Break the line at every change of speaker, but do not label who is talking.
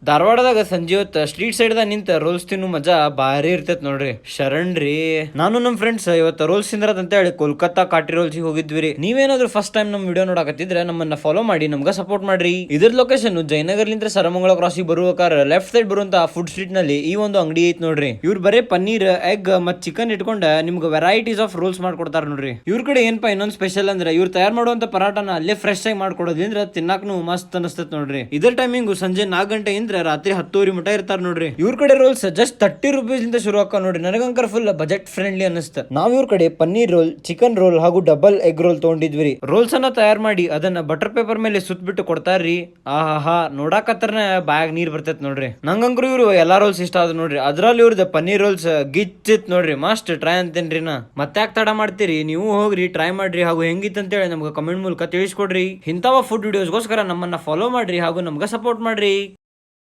ಧಾರವಾಡದಾಗ ಸಂಜೆ ಹೊತ್ತ ಸ್ಟ್ರೀಟ್ ಸೈಡ್ ದಾಗ ನಿಂತ ರೋಲ್ಸ್ ತಿನ್ನು ಮಜಾ ಭಾರಿ ಇರ್ತೈತ್ ನೋಡ್ರಿ. ಶರಣ್ರಿ, ನಾನು ನಮ್ ಫ್ರೆಂಡ್ಸ್ ಇವತ್ತು ರೋಲ್ಸ್ ತಿಂದ್ರತ್ ಅಂತ ಹೇಳಿ ಕೋಲ್ಕತ್ತಾ ಕಾಟಿ ರೋಲ್ಸ್ ಹೋಗಿದ್ವಿ ರೀ. ನೀವೇನಾದ್ರೂ ಫಸ್ಟ್ ಟೈಮ್ ನಮ್ ವಿಡಿಯೋ ನೋಡಕತ್ತಿದ್ರೆ ನಮ್ಮನ್ನ ಫಾಲೋ ಮಾಡಿ ನಮ್ಗ ಸಪೋರ್ಟ್ ಮಾಡ್ರಿ. ಇದ್ರ ಲೊಕೇಶನ್ ಜಯನಗರ್ಲಿಂದ ಸರಮಂಗಳ ಕ್ರಾಸಿಗೆ ಬರುವಕಾರ ಲೆಫ್ಟ್ ಸೈಡ್ ಬರುವಂತ ಫುಡ್ ಸ್ಟ್ರೀಟ್ ನಲ್ಲಿ ಈ ಒಂದು ಅಂಗಡಿ ಐತ್ ನೋಡ್ರಿ. ಇವ್ರು ಬರೇ ಪನ್ನೀರ್, ಎಗ್ ಮತ್ ಚಿಕನ್ ಇಟ್ಕೊಂಡ ನಿಮ್ಗೆ ವೆರೈಟೀಸ್ ಆಫ್ ರೋಲ್ಸ್ ಮಾಡ್ಕೊಡ್ತಾರ ನೋಡ್ರಿ. ಇವ್ರ ಕಡೆ ಏನಪ್ಪಾ ಇನ್ನೊಂದ್ ಸ್ಪೆಷಲ್ ಅಂದ್ರೆ ಇವ್ರು ತಯಾರು ಮಾಡುವಂತ ಪರಾಟನ ಅಲ್ಲೇ ಫ್ರೆಶ್ ಆಗಿ ಮಾಡ್ಕೊಡೋದ್ರಿಂದ ತಿನ್ನಾಕ್ನು ಮಸ್ತ್ ಅನಸ್ತತ್ ನೋಡ್ರಿ. ಇದರ ಟೈಮಿಂಗ್ ಸಂಜೆ 4 ಗಂಟೆಯಿಂದ ರಾತ್ರಿ 10 ಮಟ ಇರ್ತಾರ ನೋಡ್ರಿ. ಇವ್ರ ಕಡೆ ರೋಲ್ಸ್ ಜಸ್ಟ್ 30 ರೂಪೀಸ್ ಇಂದ ಶುರು ಆಕ ನೋಡ್ರಿ. ನನಗಂಕರ್ ಫುಲ್ ಬಜೆಟ್ ಫ್ರೆಂಡ್ಲಿ ಅನಿಸ್ತ. ನಾವ್ ಇವ್ರ ಕಡೆ ಪನ್ನೀರ್ ರೋಲ್, ಚಿಕನ್ ರೋಲ್ ಹಾಗೂ ಡಬಲ್ ಎಗ್ ರೋಲ್ ತಗೊಂಡಿದ್ವಿ. ರೋಲ್ಸ್ ಅನ್ನ ತಯಾರು ಮಾಡಿ ಅದನ್ನ ಬಟರ್ ಪೇಪರ್ ಮೇಲೆ ಸುತ್ತ ಬಿಟ್ಟು ಕೊಡ್ತಾರ್ರಿ. ಆಹಾ, ನೋಡಾಕತ್ರನ ಬಾಯಾಗ ನೀರ್ ಬರ್ತೈತ್ ನೋಡ್ರಿ. ನಂಗಂಕ್ರು ಇವ್ರು ಎಲ್ಲಾ ರೋಲ್ಸ್ ಇಷ್ಟ ಆದ್ ನೋಡ್ರಿ. ಅದ್ರಲ್ಲಿ ಇವ್ರದ್ದು ಪನ್ನೀರ್ ರೋಲ್ಸ್ ಗಿಚ್ಚಿತ್ ನೋಡ್ರಿ. ಮಸ್ಟ್ ಟ್ರೈ ಅಂತೇನ್ರಿ. ಮತ್ತೆ ತಡ ಮಾಡ್ತೀರಿ, ನೀವು ಹೋಗ್ರಿ ಟ್ರೈ ಮಾಡ್ರಿ ಹಾಗೂ ಹೆಂಗಿತ್ತು ಅಂತ ಹೇಳಿ ನಮ್ಗೆ ಕಮೆಂಟ್ ಮೂಲಕ ತಿಳಿಸ್ಕೊಡ್ರಿ. ಇಂಥವ ಫುಡ್ ವಿಡಿಯೋಸ್ಗೋಸ್ಕರ ನಮ್ಮನ್ನ ಫಾಲೋ ಮಾಡ್ರಿ ಹಾಗೂ ನಮ್ಗೆ ಸಪೋರ್ಟ್ ಮಾಡ್ರಿ.